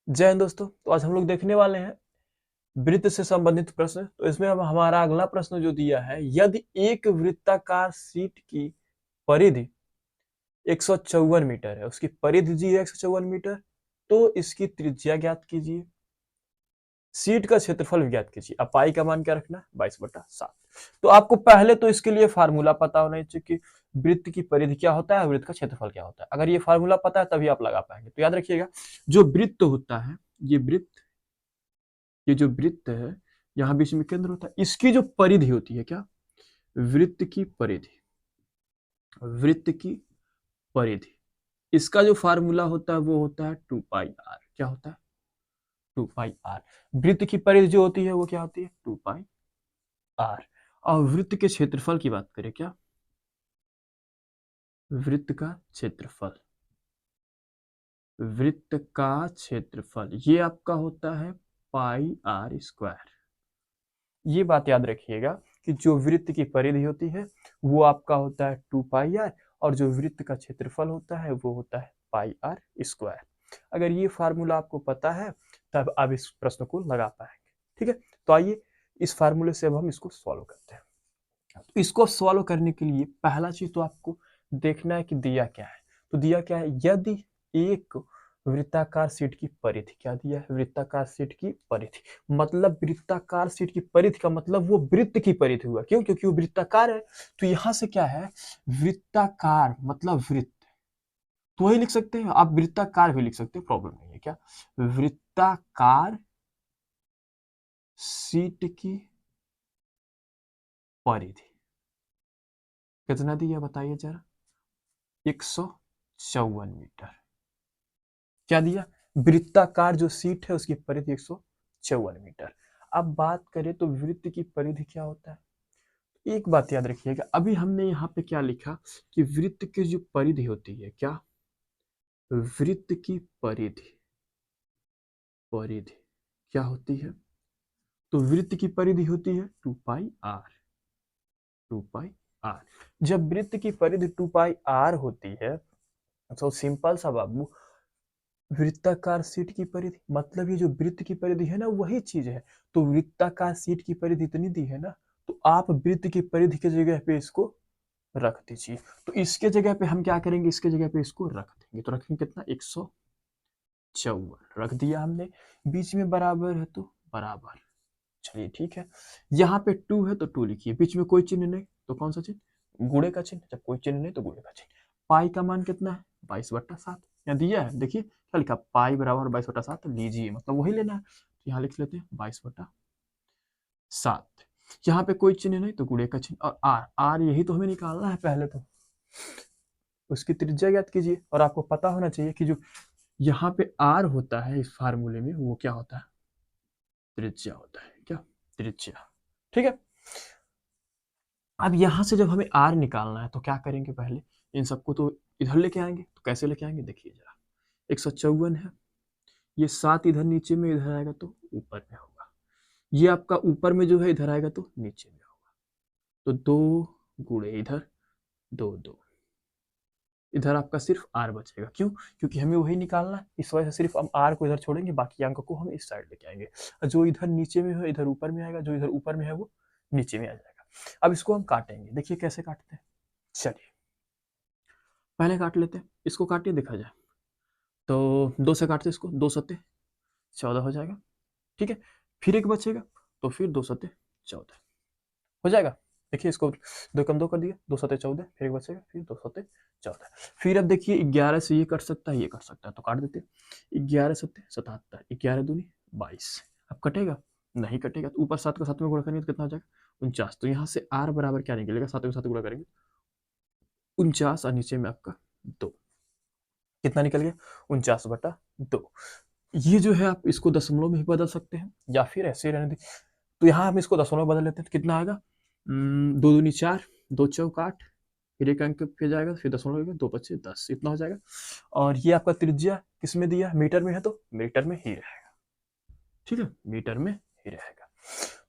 जय हिंद दोस्तों। तो आज हम लोग देखने वाले हैं वृत्त से संबंधित प्रश्न। तो इसमें अब हमारा अगला प्रश्न जो दिया है, यदि एक वृत्ताकार शीट की परिधि 154 मीटर है, उसकी परिधि दी है 154 मीटर, तो इसकी त्रिज्या ज्ञात कीजिए, शीट का क्षेत्रफल भी ज्ञात कीजिए। अब पाई का मान क्या रखना है? 22/7। तो आपको पहले तो इसके लिए फार्मूला पता होना चाहिए कि वृत्त की परिधि क्या होता है, वृत्त का क्षेत्रफल क्या होता है। अगर ये फार्मूला पता है तभी आप लगा पाएंगे। तो याद रखिएगा, जो वृत्त होता है, ये जो वृत्त है, यहाँ बीच में केंद्र होता है, इसकी जो परिधि होती है, क्या? वृत्त की परिधि। वृत्त की परिधि, इसका जो फार्मूला होता है वो होता है 2πr। क्या होता है? 2πr। वृत्त की परिधि जो होती है वो क्या होती है? 2πr। और वृत्त के क्षेत्रफल की बात करें, क्या? वृत्त का क्षेत्रफल, वृत्त का क्षेत्रफल ये आपका होता है πr²। ये बात याद रखिएगा कि जो वृत्त की परिधि होती है वो आपका होता है 2πr, और जो वृत्त का क्षेत्रफल होता है वो होता है πr²। अगर ये फार्मूला आपको पता है तब आप इस प्रश्न को लगा पाएंगे। ठीक है, तो आइए इस फार्मूले से अब हम इसको सॉल्व करते हैं। तो इसको सॉल्व करने के लिए पहला चीज तो आपको देखना है कि दिया क्या है। तो दिया क्या है? यदि एक वृत्ताकार शीट की परिधि, क्या दिया है? वृत्ताकार शीट की परिधि। मतलब वृत्ताकार शीट की परिधि का मतलब वो वृत्त की परिधि हुआ। क्यों? क्योंकि वो वृत्ताकार है। तो यहां से क्या है? वृत्ताकार मतलब वृत्त, तो वही लिख सकते हैं। आप वृत्ताकार भी लिख सकते हैं, प्रॉब्लम नहीं है। क्या? वृत्ताकार शीट की परिधि कितना दिया बताइए जरा? 154 मीटर। क्या दिया? वृत्ताकार जो शीट है उसकी परिधि 154 मीटर। अब बात करें तो वृत्त की परिधि क्या होता है? एक बात याद रखिएगा, अभी हमने यहाँ पे क्या लिखा कि वृत्त की जो परिधि होती है, क्या? वृत्त की परिधि, परिधि क्या होती है? तो वृत्त की परिधि होती है 2πr। 2πr। जब वृत्त की परिधि 2πr होती है तो सिंपल सा बाबू, वृत्ताकार शीट की परिधि मतलब ये जो वृत्त की परिधि है ना वही चीज है। तो वृत्ताकार शीट की परिधि इतनी दी है ना, तो आप वृत्त की परिधि की जगह पे इसको रख दीजिए। तो इसके जगह पे हम क्या करेंगे? इसके जगह पे इसको रख देंगे। तो रखेंगे कितना? 154 रख दिया हमने। बीच में बराबर है तो बराबर। चलिए ठीक है, यहाँ पे 2 है तो 2 लिखिए। बीच में कोई चिन्ह नहीं तो कौन सा चिन्ह? गुणे का चिन्ह। जब कोई चिन्ह नहीं तो गुणे का चिन्ह। पाई का मान कितना है? 22/7। यहाँ दिया है, देखिए क्या लिखा? पाई बराबर 22/7 लीजिए, मतलब वही लेना है। तो यहाँ लिख लेते हैं 22/7। यहाँ पे कोई चिन्ह नहीं तो गुणे का चिन्ह, और आर, आर यही तो हमें निकालना है पहले। तो उसकी त्रिज्या ज्ञात कीजिए। और आपको पता होना चाहिए कि जो यहाँ पे आर होता है इस फार्मूले में वो क्या होता है? त्रिज्या होता है। क्या? त्रिज्या। ठीक है, अब यहां से जब हमें आर निकालना है तो क्या करेंगे? पहले इन सबको तो इधर लेके आएंगे। तो कैसे लेके आएंगे देखिए जरा। 154 है, ये 7 इधर नीचे में, इधर आएगा तो ऊपर में होगा। ये आपका ऊपर में जो है इधर आएगा तो नीचे में होगा। तो 2 गुणे इधर 2 2, इधर आपका सिर्फ आर बचेगा। क्यों? क्योंकि हमें वही निकालना है। इस वजह से सिर्फ हम आर को इधर छोड़ेंगे, बाकी अंक को हम इस साइड लेके आएंगे। जो इधर नीचे में है इधर ऊपर में आएगा, जो इधर ऊपर में है वो नीचे में आ जाएगा। अब इसको हम काटेंगे, देखिए कैसे काटते हैं। चलिए पहले काट लेते हैं, इसको काटिए देखा जाए। तो 2 से काटते इसको, 2 सत्ते 14 हो जाएगा। ठीक है, फिर एक बचेगा तो फिर 2 सत्ते 14 हो जाएगा। देखिए इसको 2 कम 2 कर दिया, 2 सत्ते 14, फिर एक बचेगा, फिर 2 सत्ते 14। फिर अब देखिए 11 से ये कट सकता है, ये कट सकता है, तो काट देते। 11 सत्ते 77, 11 दूनी 22। अब कटेगा? नहीं कटेगा। तो ऊपर 7 का 7 में गुणा करेंगे तो कितना हो जाएगा? 49। तो यहाँ से आर बराबर क्या निकलेगा? 7 के 7 गुणा करेंगे 49, और नीचे में आपका 2। कितना निकल गया? 49/2। ये जो है आप इसको दशमलव में ही बदल सकते हैं या फिर ऐसे ही रहने दें। तो यहाँ हम इसको दशमलव में बदल लेते हैं तो कितना आएगा? 2 दूनी 4, 2 चौक 8, फिर एक अंक फिर जाएगा, फिर दशमलव 2 बचे 10, इतना हो जाएगा। और ये आपका त्रिज्या किस में दिया? मीटर में है तो मीटर में ही रहेगा। ठीक है, मीटर में ही रहेगा।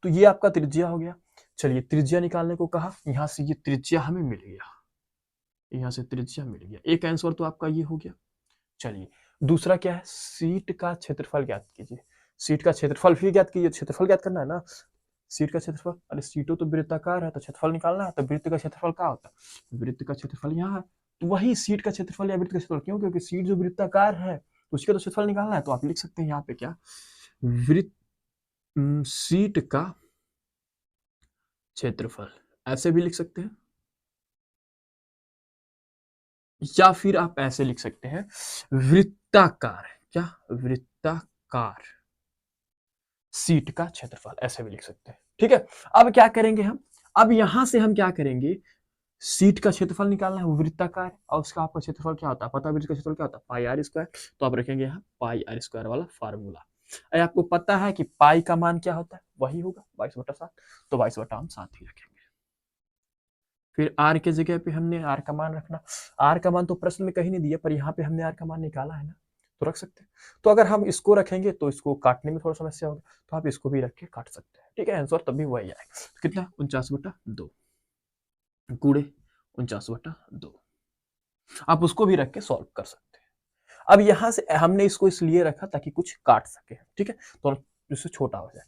तो ये आपका त्रिज्या हो गया। चलिए त्रिज्या निकालने को कहा, यहाँ से ये त्रिज्या हमें मिल गया, यहाँ से त्रिज्या मिल गया। एक आंसर तो आपका ये हो गया। चलिए दूसरा क्या है, सीट का क्षेत्रफल ज्ञात कीजिए। सीट का क्षेत्रफल भी ज्ञात कीजिए, क्षेत्रफल ज्ञात करना है ना। सीट का क्षेत्रफल, अरे सीटों तो वृत्ताकार है तो क्षेत्रफल निकालना है, तो वृत्त का क्षेत्रफल क्या होता है, वृत्त का क्षेत्रफल यहाँ है, तो वही सीट का क्षेत्रफल या वृत्त का क्षेत्रफल, क्यों, क्योंकि सीट जो वृत्ताकार है तो उसका तो क्षेत्रफल निकालना है, तो आप लिख सकते हैं यहाँ पे क्या, वृत्त सीट का क्षेत्रफल, ऐसे भी लिख सकते हैं, या फिर आप ऐसे लिख सकते हैं, वृत्ताकार, क्या, वृत्ताकार सीट का क्षेत्रफल, ऐसे भी लिख सकते हैं। ठीक है, अब क्या करेंगे हम, अब यहां से हम क्या करेंगे, सीट का क्षेत्रफल निकालना है, वो वृत्ताकार है, और उसका आपका क्षेत्रफल क्या होता है पता है, वृत्त का क्षेत्रफल क्या होता है, पाई आर स्क्वायर, तो आप रखेंगे यहाँ पाई आर स्क्वायर वाला फार्मूला। आपको पता है कि पाई का मान क्या होता है, वही होगा 22/7, तो 22 हम 7 ही रखेंगे। फिर आर के जगह पे हमने आर का मान रखना, आर का मान तो प्रश्न में कहीं नहीं दिया, पर यहाँ पे हमने आर का मान निकाला है ना, तो रख सकते हैं। तो अगर हम इसको रखेंगे तो इसको काटने में थोड़ा समस्या होगी, तो आप इसको भी रख के काट सकते हैं। ठीक है, आंसर तभी वही आएगा, तो कितना 49/2 गुणे 49/2, आप उसको भी रख के सॉल्व कर सकते हैं। अब यहां से हमने इसको इसलिए रखा ताकि कुछ काट सके, ठीक है, तो इससे छोटा हो जाए।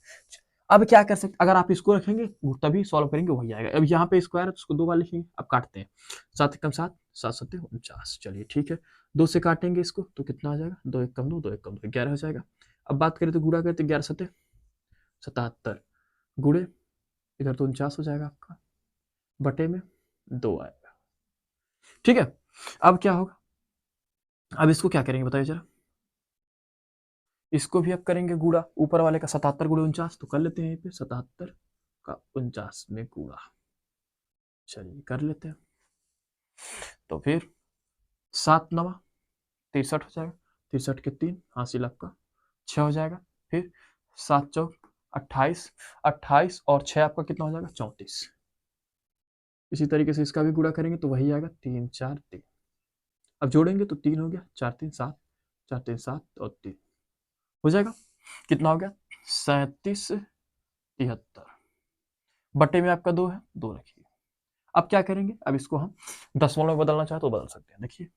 अब क्या कर सकते, अगर आप इसको रखेंगे तभी सॉल्व करेंगे वही आएगा। अब यहाँ पे स्क्वायर है तो उसको 2 बार लिखेंगे, अब काटते हैं, 7 एकम 7, 7 सत्ते 49, चलिए ठीक है, 2 से काटेंगे इसको तो कितना आ जाएगा, 2 एकम 2, 2 एकम 2, 11 हो जाएगा। अब बात करें तो गुणा करें तो 11 सत्ते 77 गुणे, इधर तो 49 हो जाएगा आपका, बटे में 2 आएगा। ठीक है, अब क्या होगा, अब इसको क्या करेंगे बताइए जरा, इसको भी अब करेंगे गुणा, ऊपर वाले का 77 गुणे 49, तो कर लेते हैं, यहाँ पे 77 का 49 में गुणा, चलिए कर लेते हैं, तो फिर 7 9 63 हो जाएगा, 63 के 3 हासिल आपका 6 हो जाएगा, फिर 7 चौक 28, 28 और 6 आपका कितना हो जाएगा 34। इसी तरीके से इसका भी गुणा करेंगे तो वही आएगा 3 4 3, अब जोड़ेंगे तो 3 हो गया, 4 3 7, 4 3 7 और 3 हो जाएगा, कितना हो गया 37 73, बटे में आपका 2 है, 2 रखिए। अब क्या करेंगे, अब इसको हम दशमलव में बदलना चाहे तो बदल सकते हैं, देखिए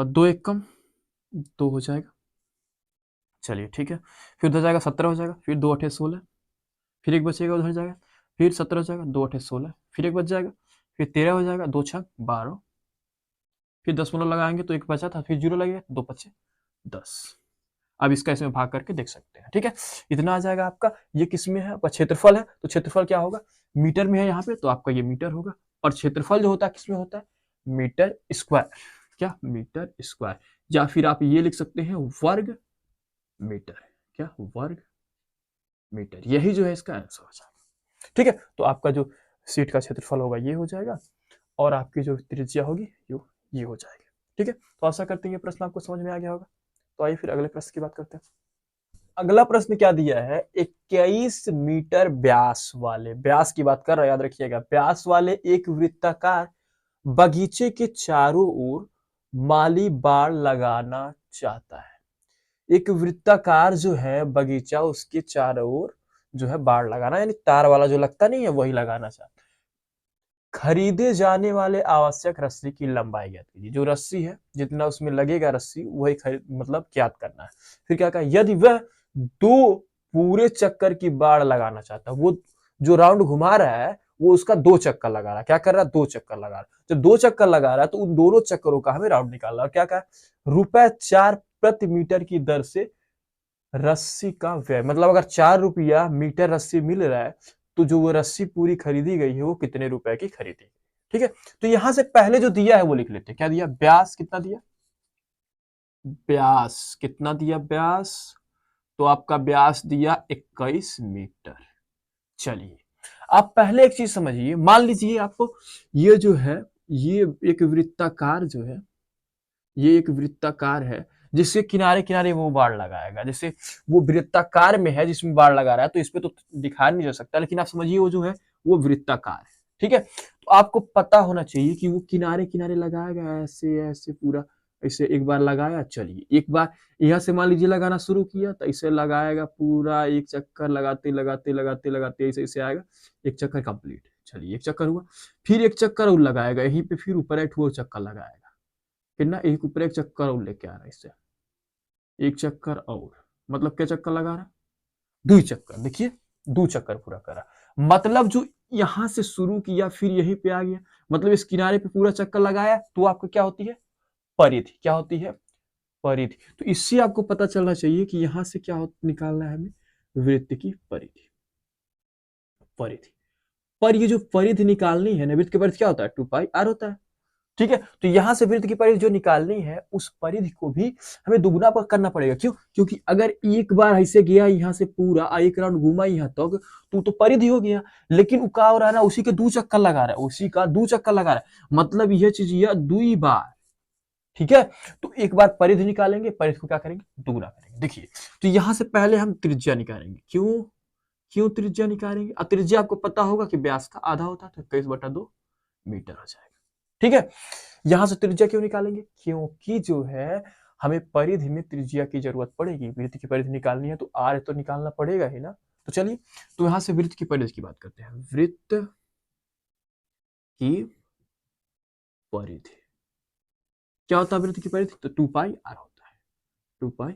2 एकम 2 हो जाएगा, चलिए ठीक है, फिर उधर जाएगा 17 हो जाएगा, फिर 2 8 16, फिर एक बचेगा उधर जाएगा, फिर 17 हो जाएगा, 2 8 16, फिर एक बच जाएगा, फिर 13 हो जाएगा, 2 6 12, फिर दशमलव लगाएंगे तो एक बचा था, फिर 0 लगेगा, 2 5 10। अब इसका इसमें भाग करके देख सकते हैं, ठीक है, इतना आ जाएगा आपका। ये किस में है, आपका क्षेत्रफल है, तो क्षेत्रफल क्या होगा, मीटर में है यहाँ पे, तो आपका ये मीटर होगा, और क्षेत्रफल जो होता है किस में होता है, मीटर स्क्वायर, क्या, मीटर स्क्वायर, या फिर आप ये लिख सकते हैं वर्ग मीटर, क्या, वर्ग मीटर, यही जो है इसका आंसर हो जाएगा। ठीक है, तो आपका जो सीट का क्षेत्रफल होगा ये हो जाएगा, और आपकी जो त्रिज्या होगी ये हो जाएगी। ठीक है, तो आशा करते हैं ये प्रश्न आपको समझ में आ गया होगा। तो आइए फिर अगले प्रश्न की बात करते हैं। अगला प्रश्न क्या दिया है, 21 मीटर व्यास वाले, व्यास की बात कर रहा है, याद रखिएगा, व्यास वाले एक वृत्ताकार बगीचे के चारों ओर माली बाड़ लगाना चाहता है। एक वृत्ताकार जो है बगीचा, उसके चारों ओर जो है बाड़ लगाना, यानी तार वाला जो लगता नहीं है वही लगाना चाहता है। खरीदे जाने वाले आवश्यक रस्सी की लंबाई ज्ञात कीजिए, जो रस्सी है जितना उसमें लगेगा रस्सी वही मतलब ज्ञात करना है। फिर क्या कहा, यदि वह 2 पूरे चक्कर की बाड़ लगाना चाहता है, वो जो राउंड घुमा रहा है वो उसका 2 चक्कर लगा रहा है, क्या कर रहा है, 2 चक्कर लगा रहा है, जब 2 चक्कर लगा रहा है तो उन दोनों चक्करों का हमें राउंड निकालना है। क्या कहा, ₹4 प्रति मीटर की दर से रस्सी का व्यय, मतलब अगर 4 रुपया मीटर रस्सी मिल रहा है तो जो वो रस्सी पूरी खरीदी गई है वो कितने रुपए की खरीदी गई। ठीक है, तो यहां से पहले जो दिया है वो लिख लेते हैं, क्या दिया, व्यास कितना दिया, व्यास कितना दिया, व्यास, तो आपका व्यास दिया 21 मीटर। चलिए, आप पहले एक चीज समझिए, मान लीजिए आपको ये जो है, ये एक वृत्ताकार जो है, ये एक वृत्ताकार है जिसके किनारे किनारे वो बाड़ लगाएगा, जैसे वो वृत्ताकार में है जिसमें बाड़ लगा रहा है, तो इस पे तो दिखा नहीं जा सकता, लेकिन आप समझिए वो जो है वो वृत्ताकार है। ठीक है, तो आपको पता होना चाहिए कि वो किनारे किनारे लगाएगा, ऐसे ऐसे पूरा, ऐसे एक बार लगाया, चलिए एक बार यहाँ से मान लीजिए लगाना शुरू किया तो इसे लगाएगा पूरा, एक चक्कर लगाते लगाते लगाते लगाते ऐसे ऐसे आएगा, एक चक्कर कंप्लीट, चलिए एक चक्कर हुआ, फिर एक चक्कर और लगाएगा यहीं पे, फिर ऊपर 8 वो चक्कर लगाएगा, कितना, एक ऊपर एक चक्कर और लेके आ रहा है इससे, एक चक्कर और, मतलब क्या चक्कर लगा रहा है, दो चक्कर, देखिए दो चक्कर पूरा करा, मतलब जो यहां से शुरू किया फिर यहीं पे आ गया, मतलब इस किनारे पे पूरा चक्कर लगाया, तो आपको क्या होती है, परिधि, क्या होती है, परिधि। तो इससे आपको पता चलना चाहिए कि यहां से क्या निकालना है हमें, वृत्त की परिधि, परिधि। पर ये जो परिधि निकालनी है ना, वृत्त की परिधि क्या होता है, 2πr होता है, ठीक है। तो यहां से वृत्त की परिधि जो निकालनी है, उस परिधि को भी हमें दुगुना करना पड़ेगा, क्यों, क्योंकि अगर एक बार ऐसे गया यहां से पूरा एक राउंड घुमा यहां तक, तो परिधि हो गया, लेकिन वो क्या हो रहा है ना, उसी के दो चक्कर लगा रहा है, उसी का दो चक्कर लगा रहा है, मतलब यह चीज यह दुई बार, ठीक है। तो एक बार परिधि निकालेंगे, परिधि को क्या करेंगे, दुगुना करेंगे। देखिए, तो यहां से पहले हम त्रिज्या निकालेंगे, क्यों, क्यों त्रिज्या निकालेंगे, त्रिज्या आपको पता होगा कि व्यास का आधा होता है, तो 21/2 मीटर हो जाएगा, ठीक है। यहां से त्रिज्या क्यों निकालेंगे, क्योंकि जो है हमें परिधि में त्रिज्या की जरूरत पड़ेगी, वृत्त की परिधि निकालनी है तो आर तो निकालना पड़ेगा ही ना। तो चलिए, तो यहां से वृत्त की परिधि की बात करते हैं, वृत्त की परिधि क्या होता है, वृत्त की परिधि तो 2πr होता है, 2πr।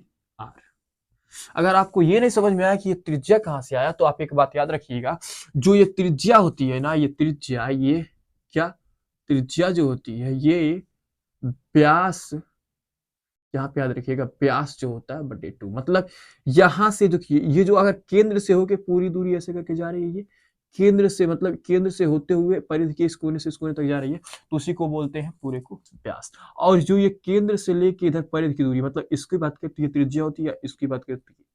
अगर आपको ये नहीं समझ में आया कि ये त्रिज्या कहां से आया, तो आप एक बात याद रखिएगा, जो ये त्रिज्या होती है ना, ये त्रिज्या, ये क्या, त्रिज्या जो होती है ये व्यास, यहाँ पे याद रखिएगा व्यास जो होता है बटे 2, मतलब यहां से देखिए, ये जो अगर केंद्र से होके पूरी दूरी ऐसे करके जा रही है, ये केंद्र से, मतलब केंद्र से होते हुए परिधि के इस कोने से इस कोने तक जा रही है, तो उसी को बोलते हैं पूरे को व्यास। और जो ये केंद्र से लेके इधर परिधि की दूरी, मतलब इसकी बात करती है त्रिज्या होती है, इसकी बात करती है,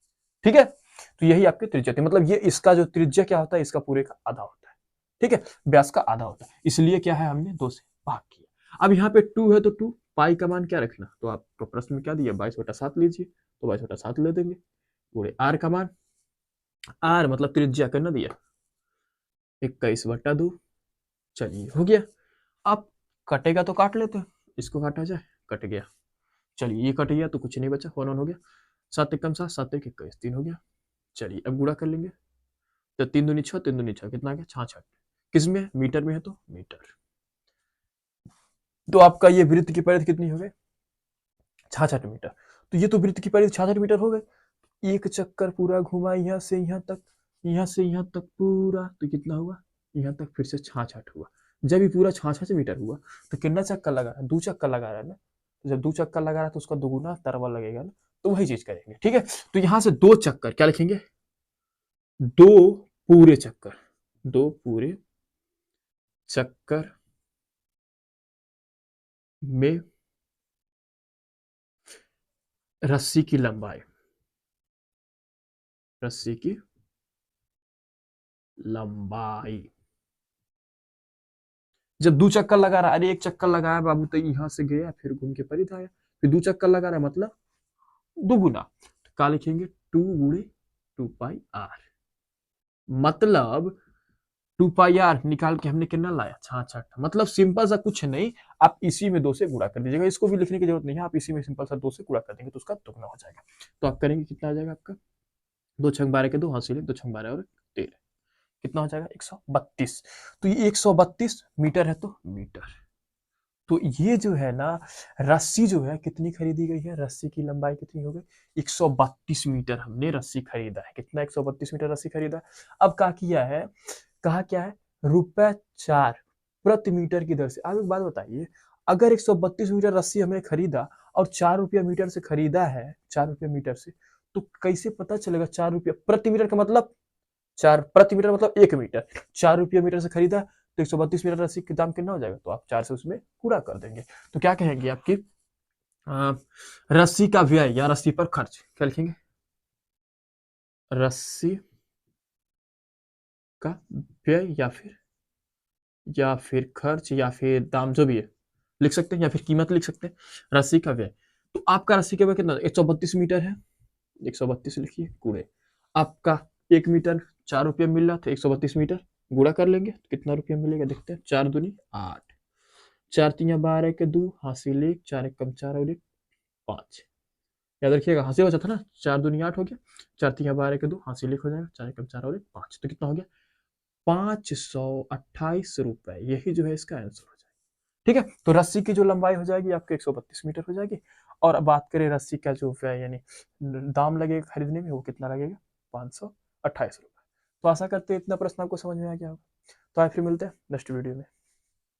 ठीक है। तो यही आपकी त्रिज्या थी, मतलब ये इसका जो त्रिज्या क्या होता है, इसका पूरे का आधा होता है, ठीक है, व्यास का आधा होता है, इसलिए क्या है, हमने 2 से भाग किया। अब यहाँ पे 2 है तो 2 पाई का मान क्या रखना, तो आपको प्रश्न में क्या दिया, 22/7 लीजिए, तो 22/7 ले देंगे, पूरे आर का मान, आर मतलब त्रिज्या करना दिया 21/2, चलिए हो गया। अब कटेगा तो काट लेते हैं, इसको काटा जाए, कट गया, चलिए ये कट गया तो कुछ नहीं बचा, 1 1 हो गया, 7 एकम 7, 7 एक 21, 3 हो गया। चलिए अब गुणा कर लेंगे, तो 3 दूनी 6, 3 दूनी 6, कितना आ गया, 66, किस में, मीटर में है तो मीटर। तो आपका ये वृत्त की परिधि कितनी हो गई, 66 मीटर। तो ये तो वृत्त की परिधि 66 मीटर हो गई, एक चक्कर पूरा घुमा यहाँ से यहाँ तक, यहाँ से यहाँ तक पूरा, तो कितना हुआ, यहाँ तक फिर से 66 हुआ। जब ये पूरा 66 मीटर हुआ, तो कितना चक्कर लगा रहा है, 2 चक्कर लगा रहा है ना, तो जब 2 चक्कर लगा रहा है तो उसका दोगुना तरवा लगेगा ना, तो वही चीज करेंगे, ठीक है। तो यहाँ से 2 चक्कर क्या लिखेंगे, 2 पूरे चक्कर, 2 पूरे चक्कर में रस्सी की लंबाई, रस्सी की लंबाई, जब 2 चक्कर लगा रहा है, अरे एक चक्कर लगाया बाबू तो यहाँ से गया फिर घूम के परिधि आया, फिर 2 चक्कर लगा रहा है मतलब दुगुना, तो क्या लिखेंगे, 2 गुणे 2πr, मतलब 2πr निकाल के हमने कितना लाया, 66, मतलब सिंपल सा कुछ नहीं, आप इसी में 2 से गुणा कर दीजिएगा, इसको भी लिखने की जरूरत नहीं है, आप इसी में सिंपल सा 2 से गुणा कर देंगे तो उसका दुगना हो जाएगा। तो आप करेंगे कितना आ जाएगा आपका, 2 छंग 12 के 2 हासिल 2 छंग 12 और 13, कितना हो जाएगा, 132। तो ये 132 मीटर है तो मीटर। तो ये जो है ना, रस्सी जो है कितनी खरीदी गई है, रस्सी की लंबाई कितनी हो गई, 132 मीटर हमने रस्सी खरीदा है, कितना, 132 मीटर रस्सी खरीदा है। अब क्या किया है, कहा क्या है, ₹4 प्रति मीटर की दर से। आप एक बात बताइए, अगर 132 मीटर रस्सी हमने खरीदा और 4 रुपया मीटर से खरीदा है, 4 रुपया मीटर से, तो कैसे पता चलेगा 4 रुपया प्रति मीटर का मतलब, 4 प्रति मीटर मतलब 1 मीटर, 4 रुपया मीटर से खरीदा, तो 132 मीटर रस्सी का दाम कितना हो जाएगा, तो आप 4 से उसमें पूरा कर देंगे। तो क्या कहेंगे आपकी रस्सी का व्यय या रस्सी पर खर्च, क्या लिखेंगे, रस्सी का व्यय या फिर खर्च या फिर दाम, जो भी है लिख सकते हैं, या फिर कीमत लिख सकते हैं, रस्सी का व्यय। तो आपका रस्सी का व्यय कितना, 132 मीटर है, 132 लिखिए, कूड़े आपका 1 मीटर 4 रुपया मिल रहा था, 132 मीटर गुणा कर लेंगे तो कितना रुपया मिलेगा, देखते हैं, 4 दूनी 8, 4 तिया 12 के 2 हासिल 1, 4 एक कम 4 और 1 5, याद रखिएगा हासिल बचा था ना, 4 दूनी 8 हो गया, 4 तिया 12 के 2 हासिल 1 हो जाएगा, 4 एक कम 4 और 1 5, तो कितना हो गया, 528 रुपए, यही जो है इसका आंसर हो जाएगा। ठीक है, तो रस्सी की जो लंबाई हो जाएगी आपके 132 मीटर हो जाएगी। और अब बात करें रस्सी का जो यानी दाम लगेगा खरीदने में, वो कितना लगेगा, 528 रुपये। तो आशा करते हैं इतना प्रश्न आपको समझ में आ गया होगा। तो आए फिर मिलते हैं नेक्स्ट वीडियो में।